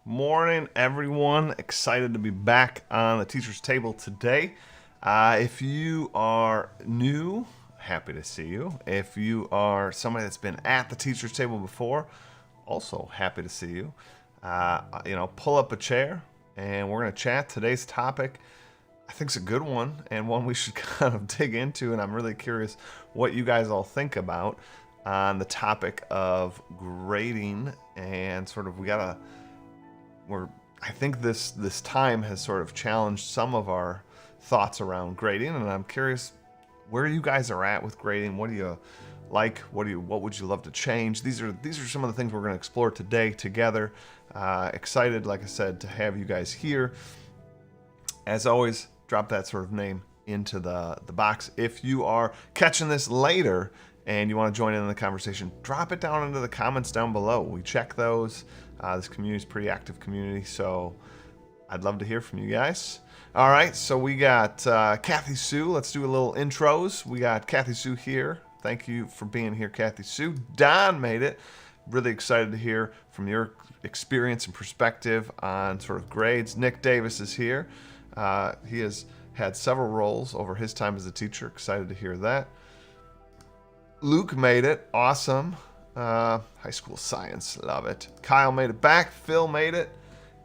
Morning, everyone. Excited to be back on the teacher's table today. If you are new, happy to see you. If you are somebody that's been at the teacher's table before, also happy to see you. Pull up a chair and we're going to chat. Today's topic, I think, is a good one and one we should kind of dig into. And I'm really curious what you guys all think about on the topic of grading and sort of we're I think this time has sort of challenged some of our thoughts around grading, and I'm curious where you guys are at with grading. What do you like? What would you love to change? These are some of the things we're going to explore today together. Excited, like I said, to have you guys here. As always, drop that sort of name into the box. If you are catching this later and you want to join in the conversation, drop it down into the comments down below. We check those. This community is a pretty active community, so I'd love to hear from you guys. All right, so we got Kathy Sue. Let's do a little intros. We got Kathy Sue here. Thank you for being here, Kathy Sue. Don made it. Really excited to hear from your experience and perspective on sort of grades. Nick Davis is here. He has had several roles over his time as a teacher. Excited to hear that. Luke made it. Awesome. High school science. Love it. Kyle made it back. Phil made it.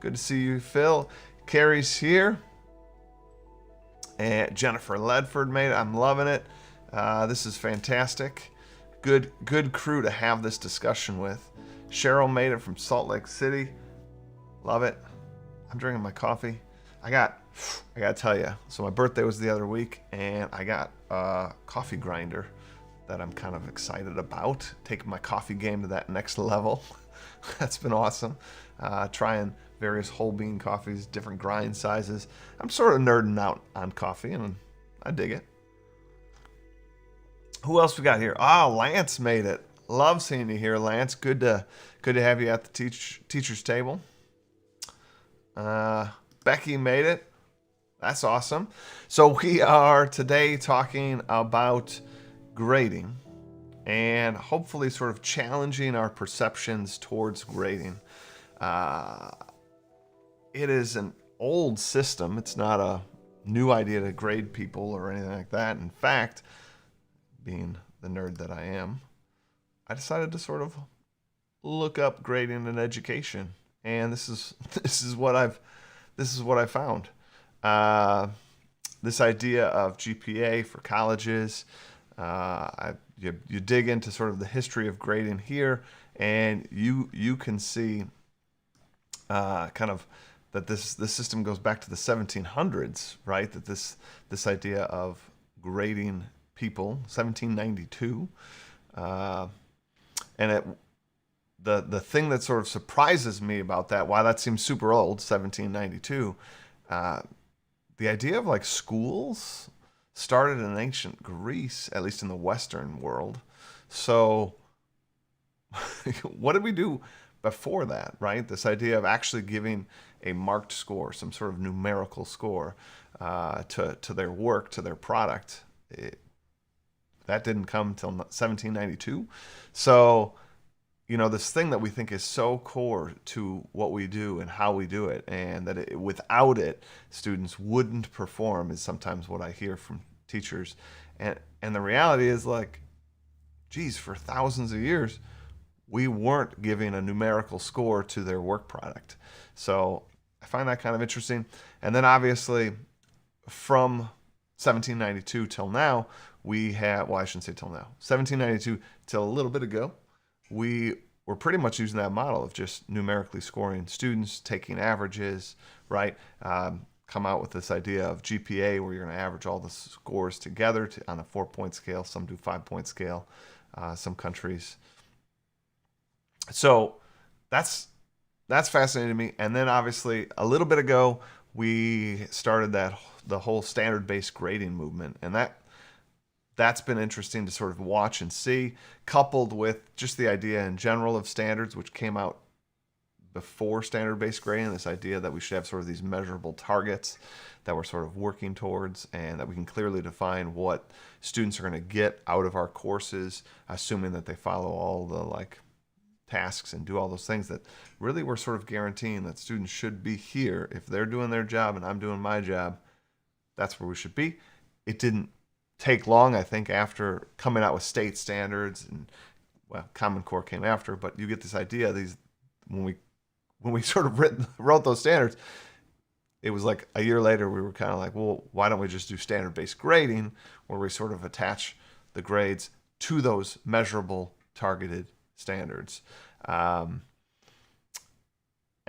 Good to see you, Phil. Carrie's here. And Jennifer Ledford made it. I'm loving it. This is fantastic. Good crew to have this discussion with. Cheryl made it from Salt Lake City. Love it. I'm drinking my coffee. I gotta tell you, so my birthday was the other week, and I got a coffee grinder that I'm kind of excited about, taking my coffee game to that next level. That's been awesome. Trying various whole bean coffees, different grind sizes. I'm sort of nerding out on coffee, and I dig it. Who else we got here? Lance made it. Love seeing you here, Lance. Good to have you at the teacher's table. Becky made it. That's awesome. So we are today talking about grading and hopefully sort of challenging our perceptions towards grading. It is an old system. It's not a new idea to grade people or anything like that. In fact, being the nerd that I am, I decided to sort of look up grading in education, and this is what I found. This idea of GPA for colleges. You dig into sort of the history of grading here, and you can see kind of that this system goes back to the 1700s, right? That this idea of grading people, 1792, and the thing that sort of surprises me about that, why that seems super old, 1792, the idea of like schools started in ancient Greece, at least in the Western world. So what did we do before that, right? This idea of actually giving a marked score, some sort of numerical score to their work, to their product. That didn't come until 1792. So, this thing that we think is so core to what we do and how we do it, and that without it, students wouldn't perform, is sometimes what I hear from teachers. And the reality is, like, geez, for thousands of years, we weren't giving a numerical score to their work product. So I find that kind of interesting. And then obviously from 1792 till now, we have, well, I shouldn't say till now, 1792 till a little bit ago, we were pretty much using that model of just numerically scoring students, taking averages, right? Come out with this idea of GPA, where you're going to average all the scores together on a 4-point scale. Some do 5-point scale, some countries. So that's fascinating to me. And then obviously a little bit ago, we started the whole standard-based grading movement, and that's been interesting to sort of watch and see, coupled with just the idea in general of standards, which came out before standard-based grading, this idea that we should have sort of these measurable targets that we're sort of working towards, and that we can clearly define what students are going to get out of our courses, assuming that they follow all the tasks and do all those things that really we're sort of guaranteeing that students should be here. If they're doing their job and I'm doing my job, that's where we should be. It didn't take long, I think, after coming out with state standards, and well, Common Core came after, but you get this idea. These when we sort of wrote those standards, it was like a year later we were kind of like, well, why don't we just do standard-based grading, where we sort of attach the grades to those measurable, targeted standards. And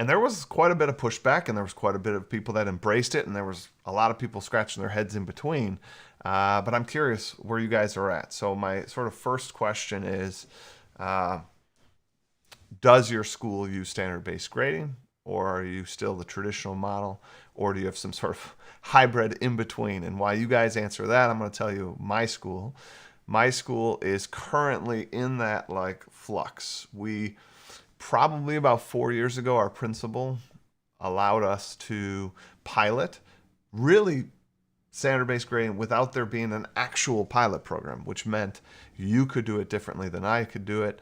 there was quite a bit of pushback, and there was quite a bit of people that embraced it, and there was a lot of people scratching their heads in between. But I'm curious where you guys are at. So my sort of first question is, does your school use standard-based grading, or are you still the traditional model, or do you have some sort of hybrid in between? And while you guys answer that, I'm going to tell you my school. My school is currently in that like flux. We probably about 4 years ago, our principal allowed us to pilot really standard-based grading without there being an actual pilot program, which meant you could do it differently than I could do it.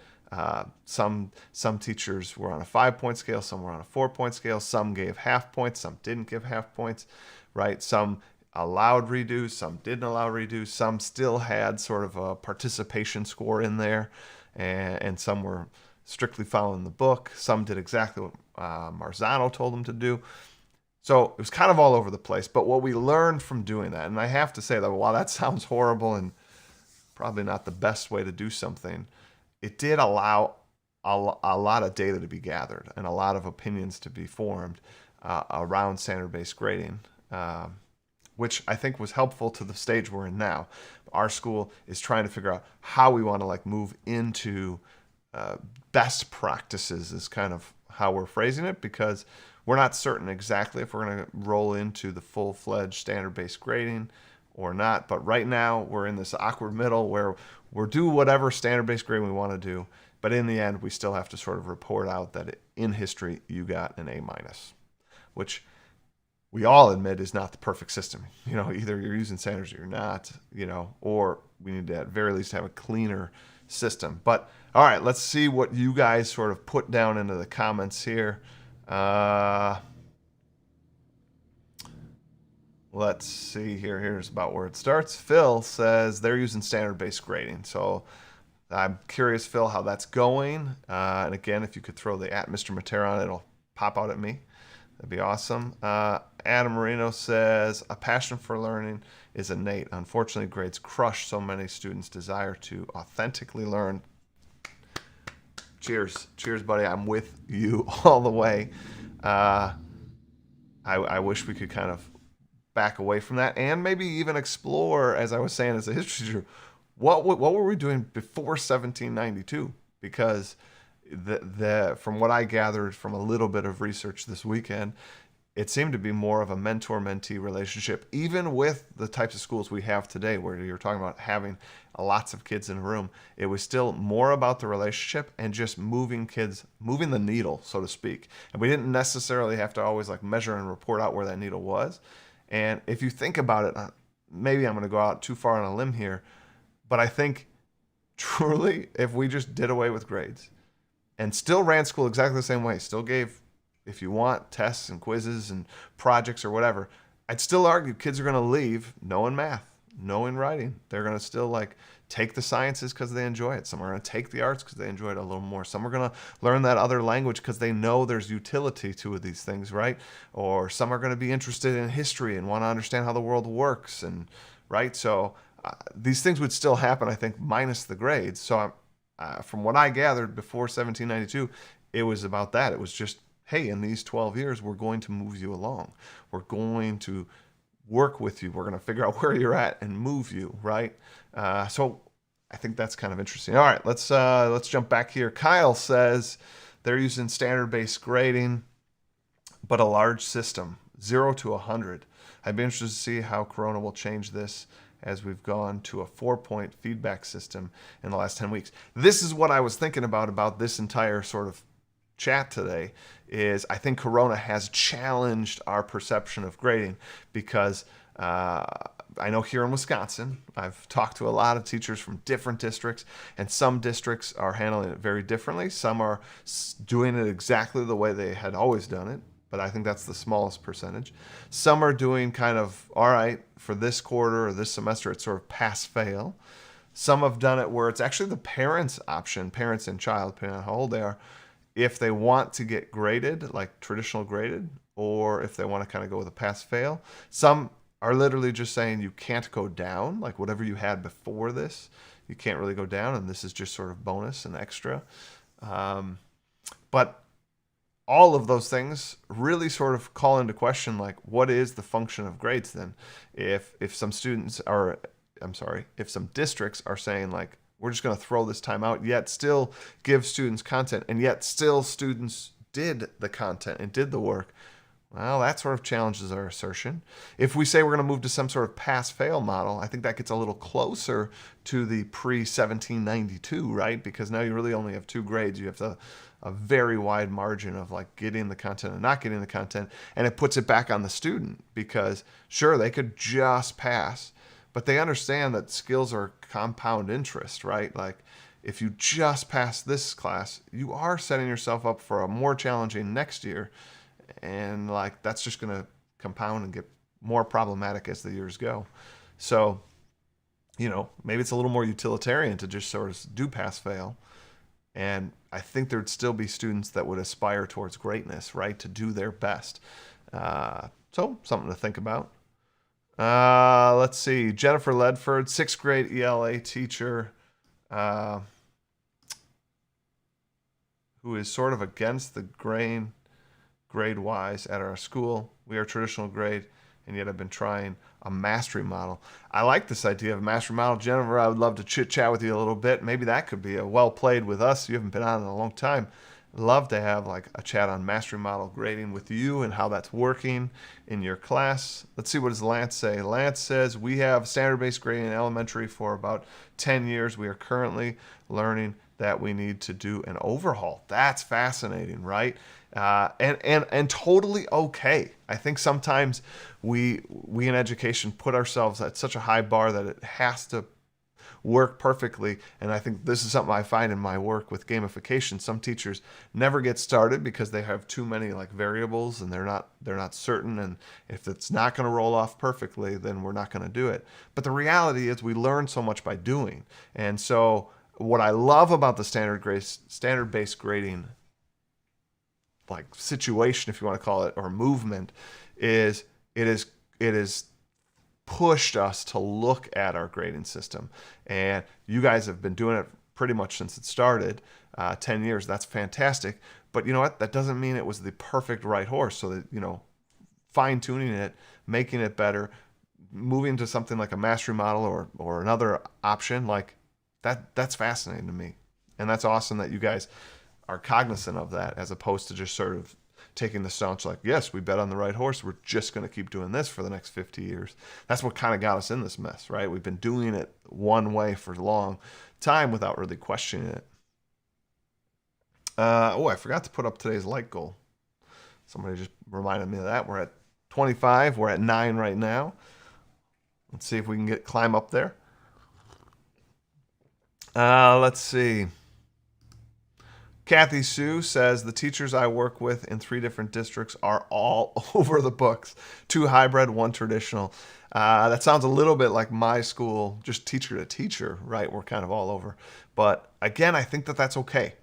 Some teachers were on a 5-point scale, some were on a 4-point scale, some gave half points, some didn't give half points, right? Some allowed redos, some didn't allow redos, some still had sort of a participation score in there, and some were strictly following the book. Some did exactly what Marzano told them to do. So it was kind of all over the place. But what we learned from doing that, and I have to say that while that sounds horrible and probably not the best way to do something, it did allow a lot of data to be gathered and a lot of opinions to be formed around standard-based grading, which I think was helpful to the stage we're in now. Our school is trying to figure out how we want to like move into best practices is kind of how we're phrasing it, because we're not certain exactly if we're going to roll into the full-fledged standard-based grading or not. But right now we're in this awkward middle where we're do whatever standard-based grading we want to do, but in the end we still have to sort of report out that in history you got an A-, which we all admit is not the perfect system. You know, either you're using standards or you're not, you know, or we need to at very least have a cleaner system. But all right, let's see what you guys sort of put down into the comments here. Let's see here. Here's about where it starts. Phil says they're using standard-based grading. So I'm curious, Phil, how that's going. And again, if you could throw the @Mr. Matera on it, it'll pop out at me. That'd be awesome. Adam Marino says, a passion for learning is innate. Unfortunately, grades crush so many students' desire to authentically learn. Cheers. Cheers, buddy. I'm with you all the way. I wish we could kind of back away from that and maybe even explore, as I was saying as a history teacher, what were we doing before 1792? Because from what I gathered from a little bit of research this weekend, it seemed to be more of a mentor-mentee relationship, even with the types of schools we have today, where you're talking about having lots of kids in a room. It was still more about the relationship and just moving the needle, so to speak. And we didn't necessarily have to always like measure and report out where that needle was. And if you think about it, maybe I'm going to go out too far on a limb here, but I think truly if we just did away with grades and still ran school exactly the same way, still gave, if you want, tests and quizzes and projects or whatever, I'd still argue kids are going to leave knowing math, knowing writing. They're going to still like take the sciences because they enjoy it. Some are going to take the arts because they enjoy it a little more. Some are going to learn that other language because they know there's utility to these things, right? Or some are going to be interested in history and want to understand how the world works, and right? So these things would still happen, I think, minus the grades. So from what I gathered before 1792, it was about that. It was just, hey, in these 12 years, we're going to move you along. We're going to work with you. We're going to figure out where you're at and move you, right? So I think that's kind of interesting. All right, let's jump back here. Kyle says they're using standard-based grading, but a large system, 0 to 100. I'd be interested to see how Corona will change this as we've gone to a 4-point feedback system in the last 10 weeks. This is what I was thinking about this entire sort of chat today, is I think Corona has challenged our perception of grading, because I know here in Wisconsin, I've talked to a lot of teachers from different districts, and some districts are handling it very differently. Some are doing it exactly the way they had always done it, but I think that's the smallest percentage. Some are doing kind of, all right, for this quarter or this semester, it's sort of pass-fail. Some have done it where it's actually the parents' option, parents and child, depending on how old they are, if they want to get graded, like traditional graded, or if they want to kind of go with a pass-fail. Some are literally just saying you can't go down, like whatever you had before this, you can't really go down, and this is just sort of bonus and extra. But all of those things really sort of call into question, like, what is the function of grades then? If some students are, if some districts are saying, like, we're just going to throw this time out, yet still give students content, and yet still students did the content and did the work, well, that sort of challenges our assertion. If we say we're going to move to some sort of pass-fail model, I think that gets a little closer to the pre-1792, right? Because now you really only have 2 grades. You have a very wide margin of like getting the content and not getting the content, and it puts it back on the student because sure, they could just pass, but they understand that skills are compound interest, right? Like if you just pass this class, you are setting yourself up for a more challenging next year. And like that's just going to compound and get more problematic as the years go. So, maybe it's a little more utilitarian to just sort of do pass-fail. And I think there'd still be students that would aspire towards greatness, right, to do their best. So something to think about. Let's see. Jennifer Ledford, 6th grade ELA teacher, who is sort of against the grain grade-wise at our school. We are traditional grade, and yet I've been trying a mastery model. I like this idea of a mastery model. Jennifer, I would love to chit-chat with you a little bit. Maybe that could be a well-played with us. You haven't been on in a long time. Love to have like a chat on mastery model grading with you and how that's working in your class. Let's see, what does Lance say? Lance says, we have standard-based grading in elementary for about 10 years. We are currently learning that we need to do an overhaul. That's fascinating, right? And totally okay. I think sometimes we in education put ourselves at such a high bar that it has to work perfectly. And I think this is something I find in my work with gamification. Some teachers never get started because they have too many like variables and they're not certain. And if it's not going to roll off perfectly, then we're not going to do it. But the reality is we learn so much by doing. And so what I love about the standard-based grading like situation, if you want to call it, or movement, is it is pushed us to look at our grading system. And you guys have been doing it pretty much since it started, 10 years. That's fantastic. But you know what? That doesn't mean it was the perfect right horse. So that, fine-tuning it, making it better, moving to something like a mastery model or another option, like that's fascinating to me. And that's awesome that you guys are cognizant of that, as opposed to just sort of taking the staunch like, yes, we bet on the right horse, we're just going to keep doing this for the next 50 years. That's what kind of got us in this mess, right? We've been doing it one way for a long time without really questioning it. I forgot to put up today's like goal. Somebody just reminded me of that. We're at 25. We're at 9 right now. Let's see if we can climb up there. Let's see. Kathy Sue says, the teachers I work with in 3 different districts are all over the books. 2 hybrid, 1 traditional. That sounds a little bit like my school, just teacher to teacher, right? We're kind of all over. But again, I think that that's okay.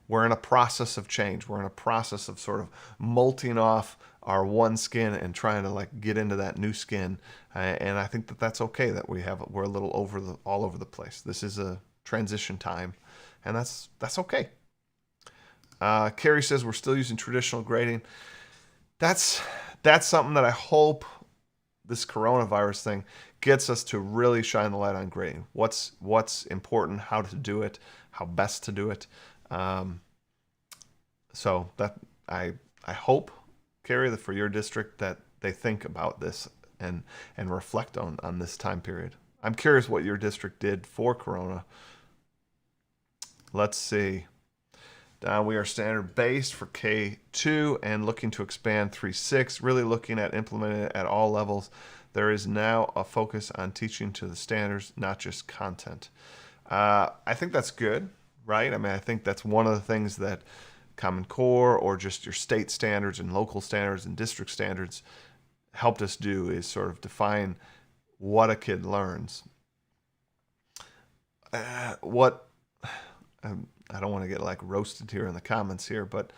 We're in a process of change. We're in a process of sort of molting off our one skin and trying to like get into that new skin. And I think that that's okay that we're a little all over the place. This is a transition time, and that's okay. Carrie says we're still using traditional grading. That's something that I hope this coronavirus thing gets us to really shine the light on grading. What's important, how to do it, how best to do it. So that I hope, Carrie, that for your district that they think about this and reflect on this time period. I'm curious what your district did for Corona. Let's see. We are standard based for K2 and looking to expand 3.6, really looking at implementing it at all levels. There is now a focus on teaching to the standards, not just content. I think that's good, right? I mean, I think that's one of the things that Common Core or just your state standards and local standards and district standards helped us do, is sort of define what a kid learns. What I don't want to get like roasted here in the comments here, but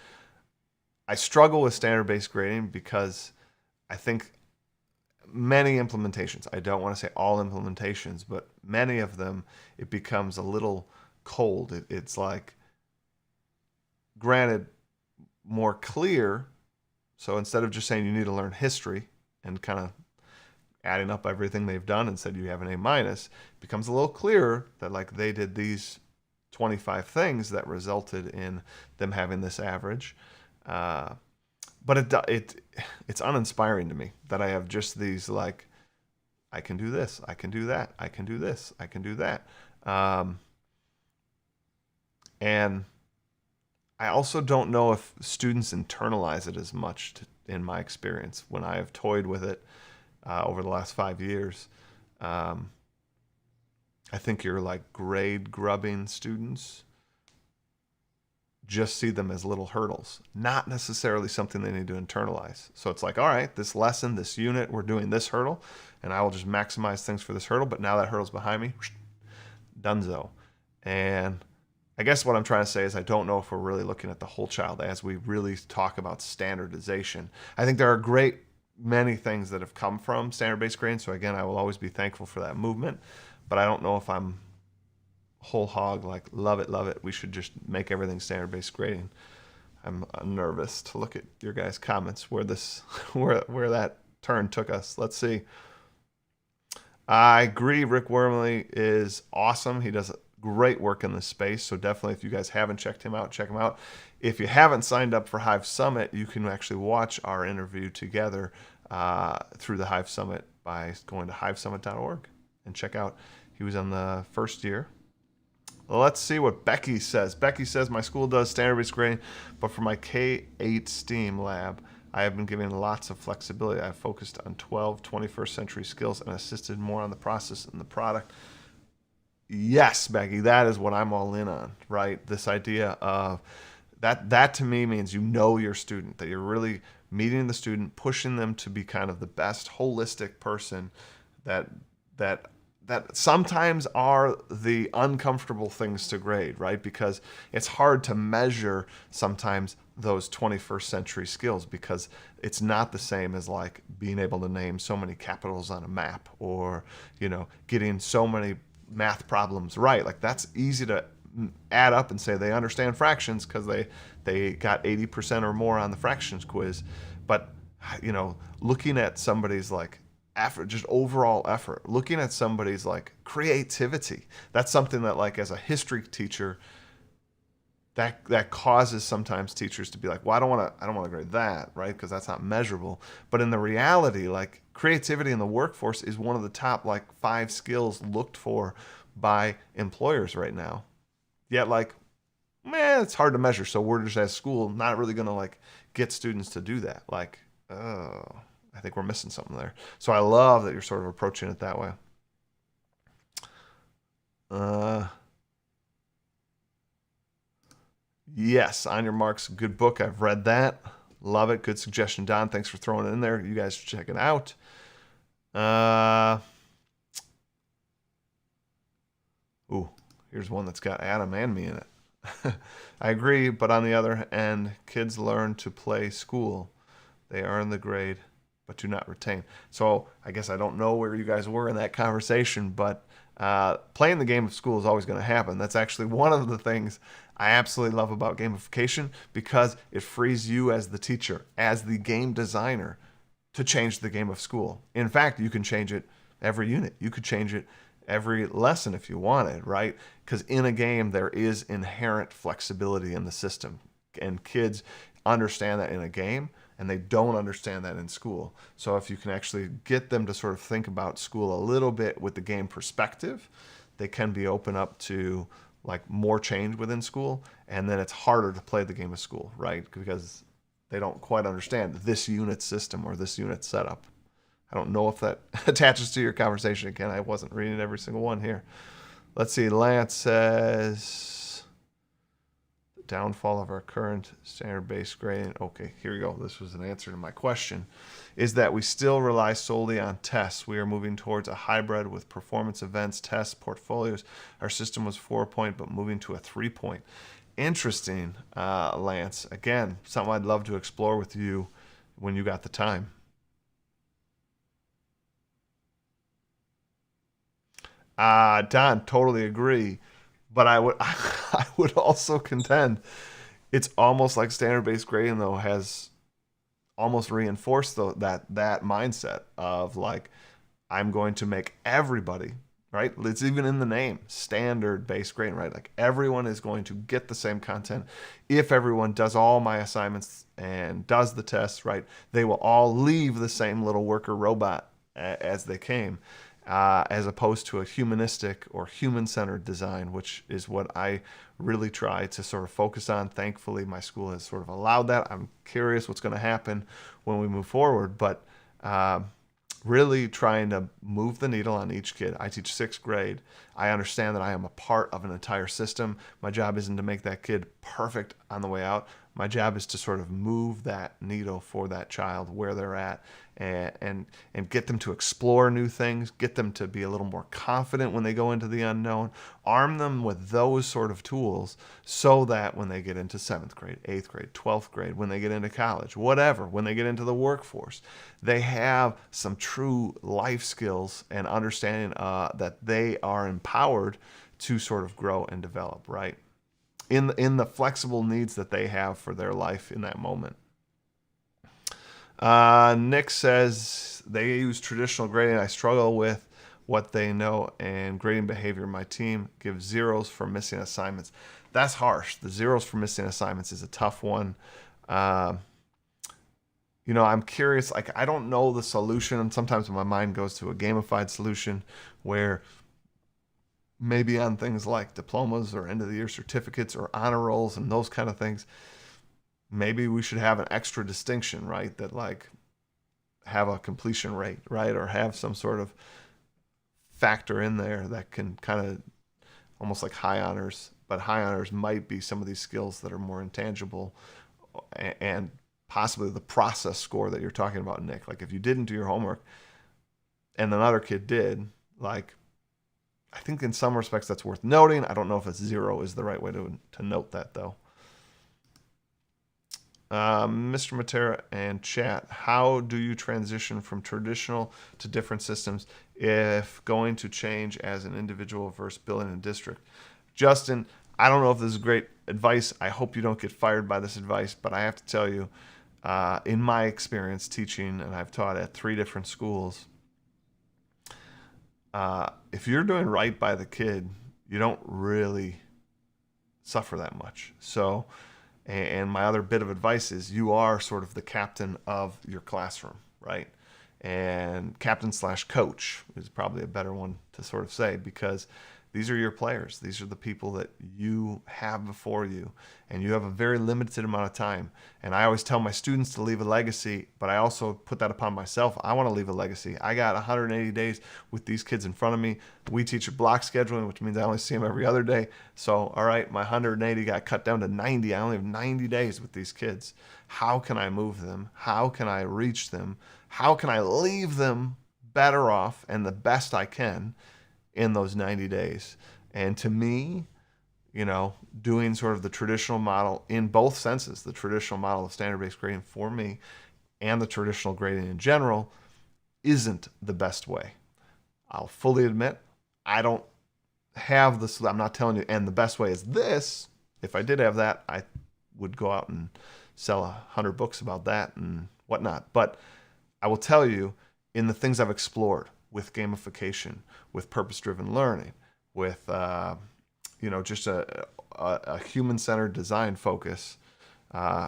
I struggle with standard-based grading because I think many implementations, I don't want to say all implementations, but many of them, it becomes a little cold. It's like, granted, more clear. So instead of just saying you need to learn history and kind of adding up everything they've done and said you have an A minus, it becomes a little clearer that like they did these 25 things that resulted in them having this average. But it's uninspiring to me that I have just these like, I can do this, I can do that, I can do this, I can do that. And I also don't know if students internalize it as much in my experience when I have toyed with it over the last 5 years. I think your like grade grubbing students just see them as little hurdles, not necessarily something they need to internalize. So it's like, all right, this lesson, this unit, we're doing this hurdle, and I will just maximize things for this hurdle, but now that hurdle's behind me, donezo. And I guess what I'm trying to say is I don't know if we're really looking at the whole child as we really talk about standardization. I think there are many things that have come from standard-based grading, so again, I will always be thankful for that movement, but I don't know if I'm whole hog, like love it, we should just make everything standard-based grading. I'm nervous to look at your guys' comments where where that turn took us. Let's see. I agree, Rick Wormley is awesome. He does great work in this space, so definitely if you guys haven't checked him out, check him out. If you haven't signed up for Hive Summit, you can actually watch our interview together through the Hive Summit by going to hivesummit.org and check out. He was on the first year. Let's see what Becky says. Becky says, my school does standard-based grading, but for my K-8 STEAM lab, I have been given lots of flexibility. I have focused on 12 21st century skills and assisted more on the process and the product. Yes, Becky, that is what I'm all in on, right? This idea of that to me means you know your student, that you're really meeting the student, pushing them to be kind of the best holistic person that sometimes are the uncomfortable things to grade, right? Because it's hard to measure sometimes those 21st century skills because it's not the same as like being able to name so many capitals on a map or, getting so many math problems right. Like that's easy to add up and say they understand fractions because they got 80% or more on the fractions quiz. But, looking at somebody's like effort, just overall effort, looking at somebody's like creativity, that's something that like as a history teacher, that causes sometimes teachers to be like, well, I don't want to grade that, right? Because that's not measurable. But in the reality, like creativity in the workforce is one of the top like 5 skills looked for by employers right now. Yet like, it's hard to measure. So we're just as school not really going to like get students to do that. Like, oh, I think we're missing something there. So I love that you're sort of approaching it that way. Yes, On Your Marks, good book. I've read that. Love it. Good suggestion, Don. Thanks for throwing it in there. You guys should check it out. Here's one that's got Adam and me in it. I agree, but on the other hand, kids learn to play school. They earn the grade, but do not retain. So I guess I don't know where you guys were in that conversation, but playing the game of school is always going to happen. That's actually one of the things I absolutely love about gamification because it frees you as the teacher, as the game designer, to change the game of school. In fact, you can change it every unit. You could change it every lesson if you wanted, right? Because in a game, there is inherent flexibility in the system. And kids understand that in a game, and they don't understand that in school. So if you can actually get them to sort of think about school a little bit with the game perspective, they can be open up to like more change within school, and then it's harder to play the game of school, right? Because they don't quite understand this unit system or this unit setup. I don't know if that attaches to your conversation. Again, I wasn't reading every single one here. Let's see. Lance says, the downfall of our current standard-based grading. Okay, here we go. This was an answer to my question. Is that we still rely solely on tests. We are moving towards a hybrid with performance events, tests, portfolios. Our system was 4-point, but moving to a 3-point. Interesting, Lance. Again, something I'd love to explore with you when you got the time. Don, totally agree. But I would also contend it's almost like standard-based grading, though, has almost reinforced that mindset of like, I'm going to make everybody, right? It's even in the name, standard-based grading, right? Like everyone is going to get the same content. If everyone does all my assignments and does the tests, right, they will all leave the same little worker robot as they came. As opposed to a humanistic or human-centered design, which is what I really try to sort of focus on. Thankfully, my school has sort of allowed that. I'm curious what's going to happen when we move forward, but really trying to move the needle on each kid. I teach 6th grade. I understand that I am a part of an entire system. My job isn't to make that kid perfect on the way out. My job is to sort of move that needle for that child where they're at and get them to explore new things, get them to be a little more confident when they go into the unknown, arm them with those sort of tools so that when they get into 7th grade, 8th grade, 12th grade, when they get into college, whatever, when they get into the workforce, they have some true life skills and understanding that they are empowered to sort of grow and develop, right? In the flexible needs that they have for their life in that moment. Nick says they use traditional grading. I struggle with what they know and grading behavior. My team gives zeros for missing assignments. That's harsh. The zeros for missing assignments is a tough one. I'm curious. Like, I don't know the solution, and sometimes my mind goes to a gamified solution where maybe on things like diplomas or end of the year certificates or honor rolls and those kind of things, maybe we should have an extra distinction, right? That like have a completion rate, right? Or have some sort of factor in there that can kind of almost like high honors, but high honors might be some of these skills that are more intangible and possibly the process score that you're talking about, Nick. Like if you didn't do your homework and another kid did, like, I think in some respects that's worth noting. I don't know if a 0 is the right way to note that, though. Mr. Matera and chat, how do you transition from traditional to different systems if going to change as an individual versus building a district? Justin, I don't know if this is great advice. I hope you don't get fired by this advice, but I have to tell you, in my experience teaching, and I've taught at 3 different schools, if you're doing right by the kid, you don't really suffer that much. So, and my other bit of advice is you are sort of the captain of your classroom, right? And captain/coach is probably a better one to sort of say, because these are your players. These are the people that you have before you, and you have a very limited amount of time. And I always tell my students to leave a legacy, but I also put that upon myself. I want to leave a legacy. I got 180 days with these kids in front of me. We teach a block scheduling, which means I only see them every other day. So, all right, my 180 got cut down to 90. I only have 90 days with these kids. How can I move them? How can I reach them? How can I leave them better off and the best I can in those 90 days? And to me, doing sort of the traditional model in both senses, the traditional model of standard-based grading for me and the traditional grading in general, isn't the best way. I'll fully admit I don't have this. I'm not telling you, and the best way is this. If I did have that, I would go out and sell 100 books about that and whatnot. But I will tell you, in the things I've explored with gamification, with purpose-driven learning, with just a human-centered design focus,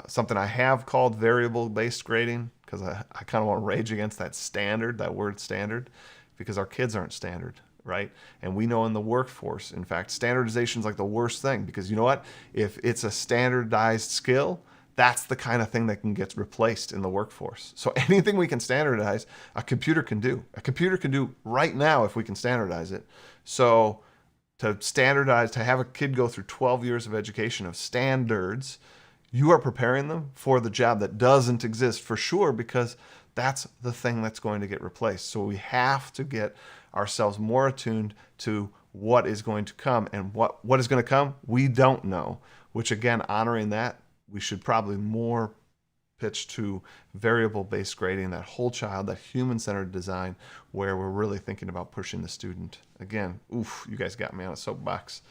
something I have called variable-based grading, because I kind of want to rage against that word standard, because our kids aren't standard, right? And we know in the workforce, in fact, standardization is like the worst thing, because you know what? If it's a standardized skill, that's the kind of thing that can get replaced in the workforce. So anything we can standardize, a computer can do. A computer can do right now if we can standardize it. So to standardize, to have a kid go through 12 years of education of standards, you are preparing them for the job that doesn't exist for sure, because that's the thing that's going to get replaced. So we have to get ourselves more attuned to what is going to come, and what is going to come, we don't know, which again, honoring that, we should probably more pitch to variable-based grading, that whole child, that human-centered design, where we're really thinking about pushing the student. Again, oof, you guys got me on a soapbox.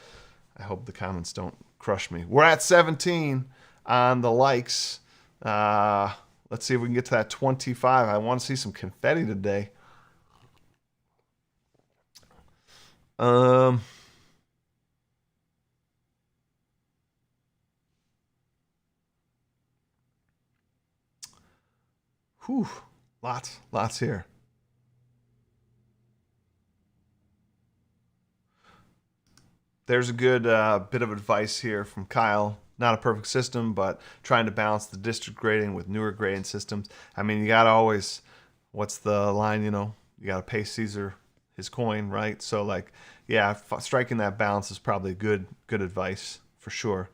I hope the comments don't crush me. We're at 17 on the likes. Let's see if we can get to that 25. I want to see some confetti today. Whew, lots here. There's a good bit of advice here from Kyle. Not a perfect system, but trying to balance the district grading with newer grading systems. I mean, you got to always, what's the line, you got to pay Caesar his coin, right? So, like, yeah, striking that balance is probably good advice for sure.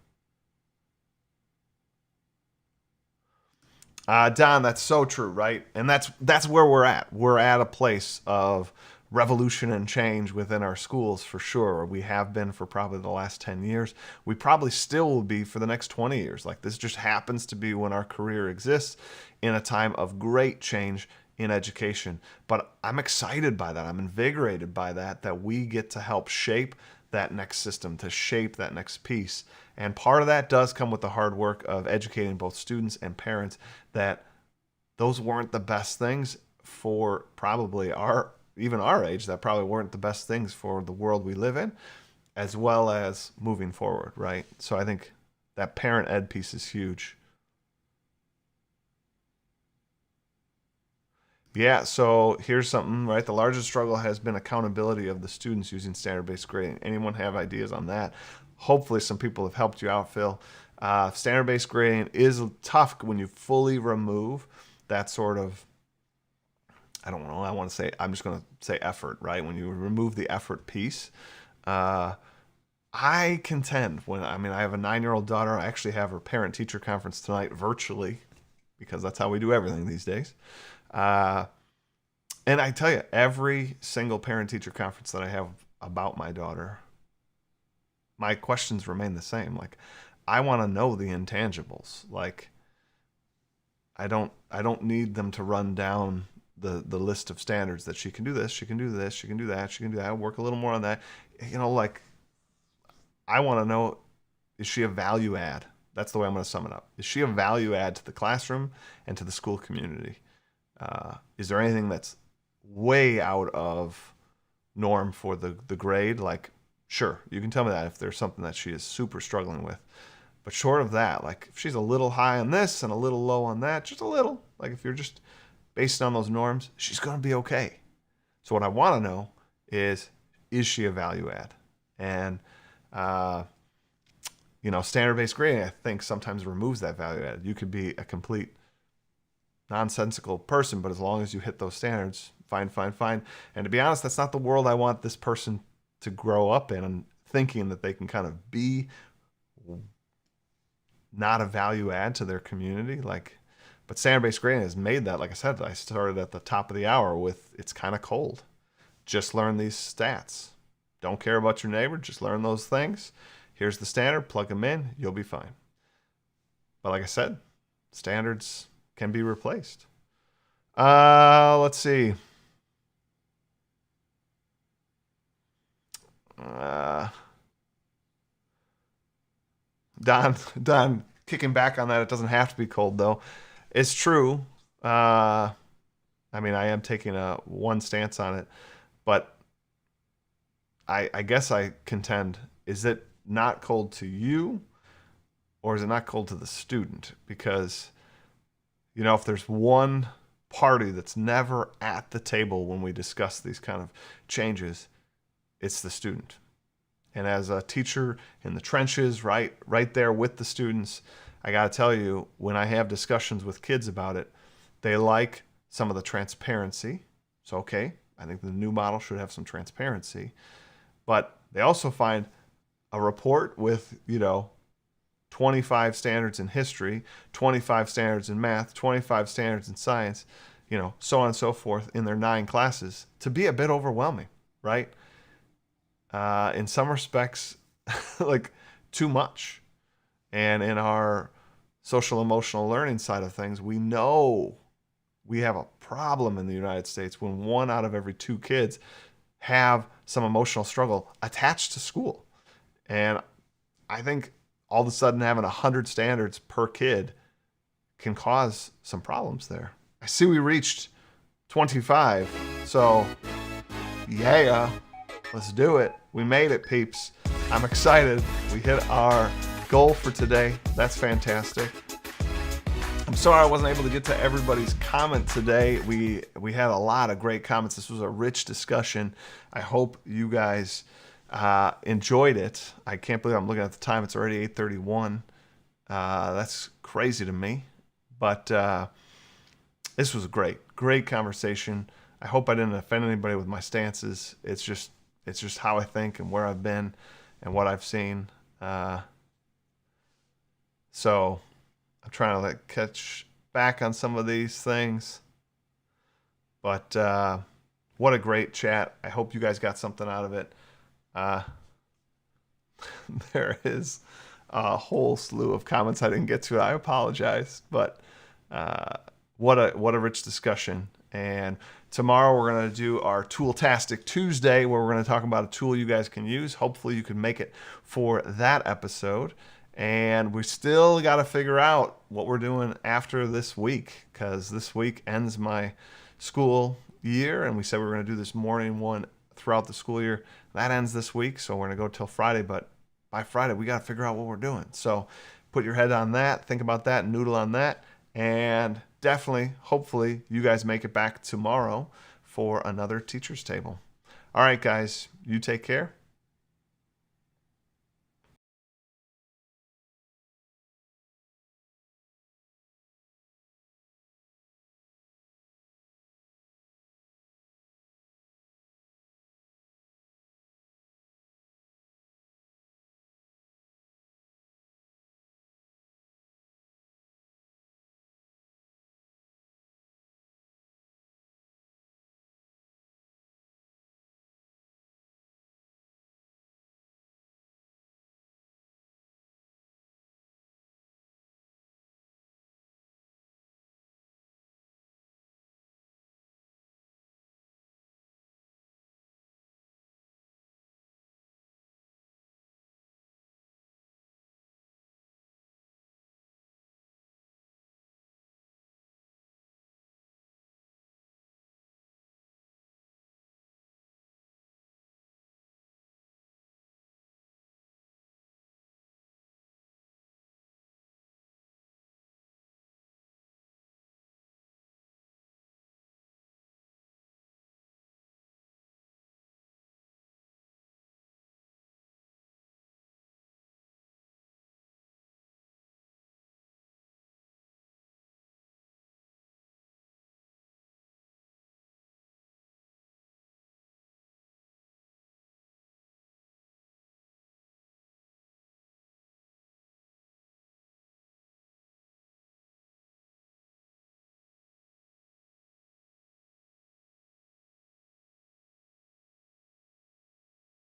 Don, that's so true, right? And that's where we're at. We're at a place of revolution and change within our schools for sure. We have been for probably the last 10 years. We probably still will be for the next 20 years. Like, this just happens to be when our career exists, in a time of great change in education. But I'm excited by that. I'm invigorated by that we get to help shape that next system, to shape that next piece. And part of that does come with the hard work of educating both students and parents that those weren't the best things for probably even our age, that probably weren't the best things for the world we live in, as well as moving forward, right? So I think that parent ed piece is huge. Yeah, so here's something, right? The largest struggle has been accountability of the students using standard-based grading. Anyone have ideas on that? Hopefully some people have helped you out, Phil. Standard-based grading is tough when you fully remove that sort of, I don't know, I'm just going to say effort, right? When you remove the effort piece, I contend I have a 9-year-old daughter. I actually have her parent-teacher conference tonight virtually, because that's how we do everything these days. And I tell you, every single parent-teacher conference that I have about my daughter, my questions remain the same. Like, I want to know the intangibles. Like, I don't need them to run down the list of standards that she can do this, she can do this, she can do that, she can do that. I'll work a little more on that. Like, I want to know, is she a value add? That's the way I'm going to sum it up. Is she a value add to the classroom and to the school community? Is there anything that's way out of norm for the grade? Like, sure, you can tell me that if there's something that she is super struggling with. But short of that, like, if she's a little high on this and a little low on that, just a little, like, if you're just based on those norms, she's going to be okay. So what I want to know is she a value add? And, standard-based grading, I think, sometimes removes that value add. You could be a complete nonsensical person, but as long as you hit those standards, fine. And to be honest, that's not the world I want this person to grow up in, and thinking that they can kind of be not a value add to their community. But standard-based grading has made that, like I said, I started at the top of the hour with, it's kind of cold. Just learn these stats. Don't care about your neighbor. Just learn those things. Here's the standard. Plug them in. You'll be fine. But like I said, standards can be replaced. Let's see. Don, kicking back on that. It doesn't have to be cold, though. It's true. I am taking one stance on it, but I guess I contend, is it not cold to you, or is it not cold to the student? Because, if there's one party that's never at the table when we discuss these kind of changes, it's the student. And as a teacher in the trenches, right there with the students, I got to tell you, when I have discussions with kids about it, they like some of the transparency. So, okay, I think the new model should have some transparency. But they also find a report with, 25 standards in history, 25 standards in math, 25 standards in science, so on and so forth in their 9 classes to be a bit overwhelming, right? In some respects, like too much. And in our social emotional learning side of things, we know we have a problem in the United States when 1 out of every 2 kids have some emotional struggle attached to school. And I think all of a sudden having 100 standards per kid can cause some problems there. I see we reached 25, so yeah, let's do it. We made it, peeps. I'm excited. We hit our goal for today. That's fantastic. I'm sorry I wasn't able to get to everybody's comment today. We had a lot of great comments. This was a rich discussion. I hope you guys enjoyed it. I can't believe I'm looking at the time. It's already 8:31. That's crazy to me. But this was a great conversation. I hope I didn't offend anybody with my stances. It's just how I think and where I've been and what I've seen. So I'm trying to catch back on some of these things. But what a great chat. I hope you guys got something out of it. There is a whole slew of comments I didn't get to. I apologize, but what a rich discussion. And tomorrow we're going to do our Tool-tastic Tuesday, where we're going to talk about a tool you guys can use. Hopefully you can make it for that episode. And we still got to figure out what we're doing after this week, because this week ends my school year, and we said we were going to do this morning one throughout the school year. That ends this week, so we're going to go till Friday, but by Friday we got to figure out what we're doing. So put your head on that, think about that, noodle on that, and definitely, hopefully, you guys make it back tomorrow for another Teacher's Table. All right, guys, you take care.